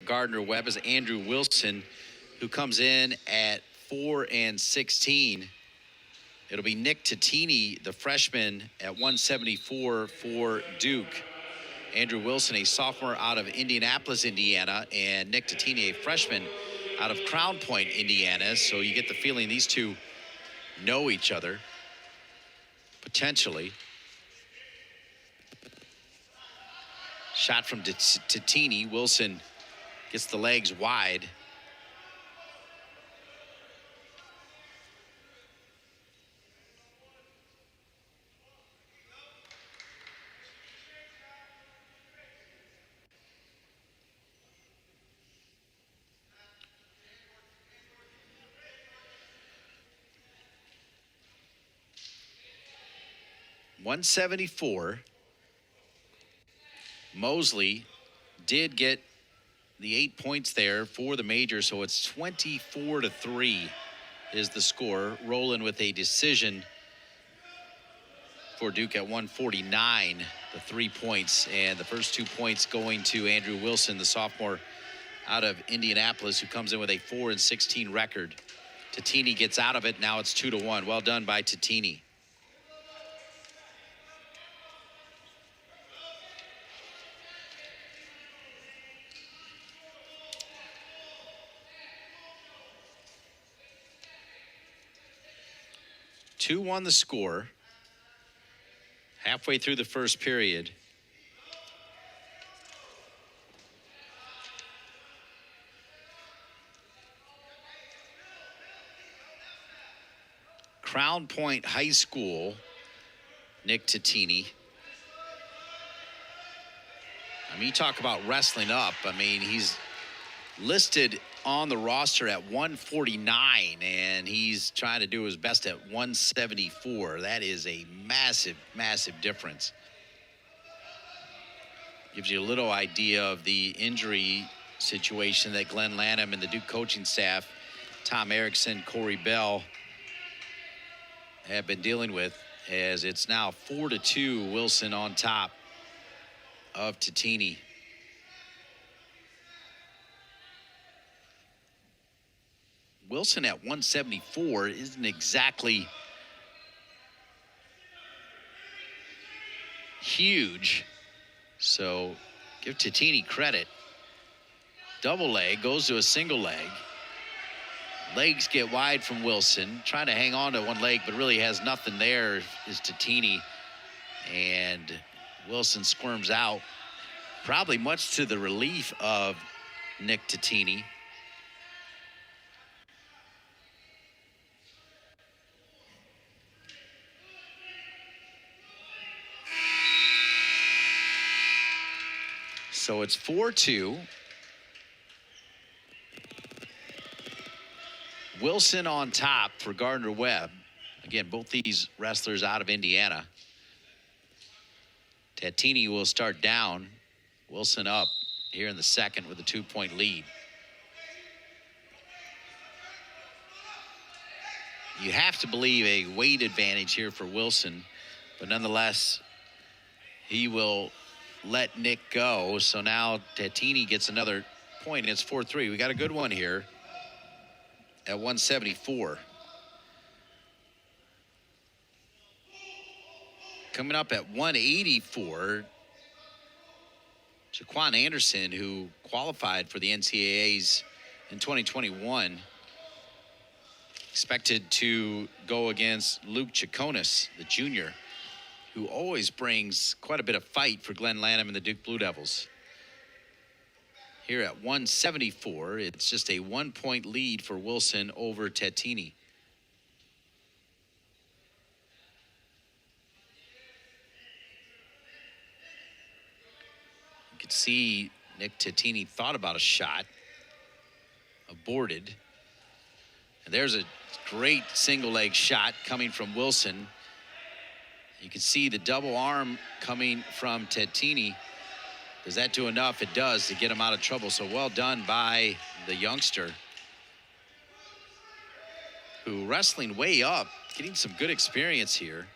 Gardner Webb is Andrew Wilson, who comes in at 4-16. It'll be Nick Tattini, the freshman, at 174 for Duke. Andrew Wilson, a sophomore out of Indianapolis, Indiana, and Nick Tattini, a freshman out of Crown Point, Indiana. So you get the feeling these two know each other, potentially. Shot from Tattini. Wilson gets the legs wide. .174. Mosley did get the 8 points there for the major, so it's 24-3 is the score. Rolling with a decision for Duke at 149, the 3 points, and the first 2 points going to Andrew Wilson, the sophomore out of Indianapolis, who comes in with a 4-16 record. Tattini gets out of it. Now it's 2-1. Well done by Tattini. Two on the score. Halfway through the first period. Crown Point High School, Nick Tattini. I mean, you talk about wrestling up. I mean, he's listed on the roster at 149, and he's trying to do his best at 174. That is a massive, massive difference. Gives you a little idea of the injury situation that Glenn Lanham and the Duke coaching staff, Tom Erickson, Corey Bell, have been dealing with, as it's now 4-2, Wilson on top of Tattini. Wilson at 174 isn't exactly huge, so give Tattini credit. Double leg goes to a single leg. Legs get wide from Wilson, trying to hang on to one leg, but really has nothing there is Tattini. And Wilson squirms out, probably much to the relief of Nick Tattini. So it's 4-2. Wilson on top for Gardner Webb. Again, both these wrestlers out of Indiana. Tattini will start down. Wilson up here in the second with a 2-point lead. You have to believe a weight advantage here for Wilson, but nonetheless, he will let Nick go. So now Tattini gets another point, and it's 4-3. We got a good one here at 174. Coming up at 184, Jaquan Anderson, who qualified for the NCAAs in 2021, expected to go against Luke Chaconis, the junior, who always brings quite a bit of fight for Glenn Lanham and the Duke Blue Devils. Here at 174, it's just a 1-point lead for Wilson over Tattini. You can see Nick Tattini thought about a shot, aborted. And there's a great single leg shot coming from Wilson. You can see the double arm coming from Tattini. Does that do enough? It does, to get him out of trouble. So well done by the youngster, who wrestling way up, getting some good experience here.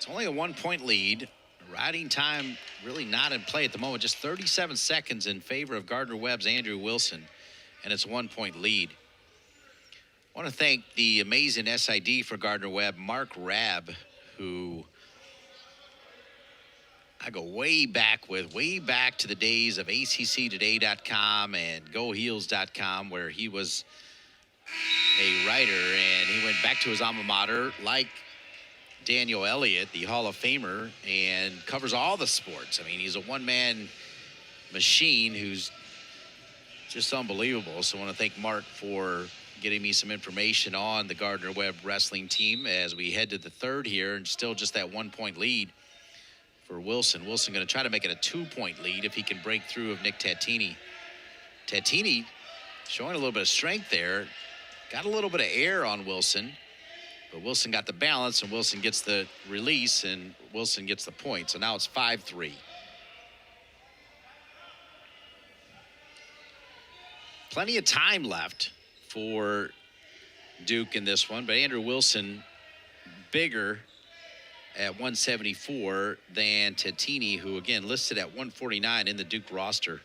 It's only a 1-point lead. Riding time really not in play at the moment. Just 37 seconds in favor of Gardner Webb's Andrew Wilson, and it's a 1-point lead. I want to thank the amazing SID for Gardner Webb, Mark Rabb, who I go way back to the days of ACCtoday.com and GoHeels.com, where he was a writer, and he went back to his alma mater like Daniel Elliott, the Hall of Famer, and covers all the sports. I mean, he's a one-man machine who's just unbelievable. So I want to thank Mark for getting me some information on the Gardner Webb wrestling team as we head to the third here, and still just that 1-point lead for Wilson. Wilson going to try to make it a 2-point lead if he can break through of Nick Tattini. Tattini showing a little bit of strength there. Got a little bit of air on Wilson, but Wilson got the balance, and Wilson gets the release, and Wilson gets the point. So now it's 5-3. Plenty of time left for Duke in this one, but Andrew Wilson bigger at 174 than Tattini, who again listed at 149 in the Duke roster.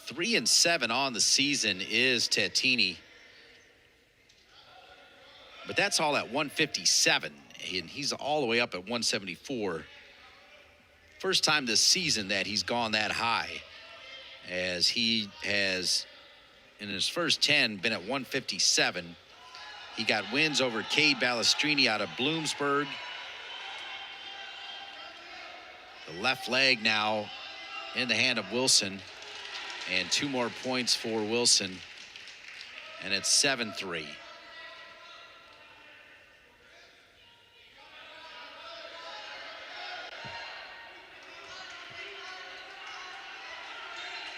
Three and 7 on the season is Tattini, but that's all at 157, and he's all the way up at 174. First time this season that he's gone that high, as he has in his first 10 been at 157. He got wins over Cade Balestrini out of Bloomsburg. The left leg now in the hand of Wilson, and 2 more points for Wilson, and it's 7-3.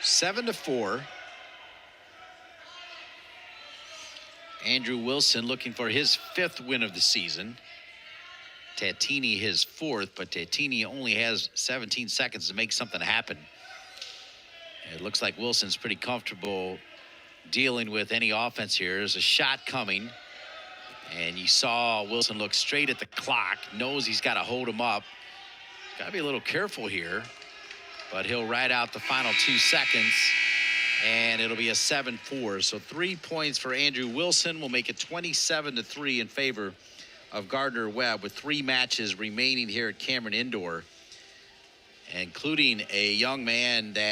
Seven to 4. Andrew Wilson looking for his 5th win of the season. Tattini his 4th, but Tattini only has 17 seconds to make something happen. It looks like Wilson's pretty comfortable dealing with any offense here. There's a shot coming, and you saw Wilson look straight at the clock, knows he's got to hold him up. Got to be a little careful here, but he'll ride out the final 2 seconds, and it'll be a 7-4. So 3 points for Andrew Wilson will make it 27-3 in favor of Gardner Webb, with 3 matches remaining here at Cameron Indoor, including a young man that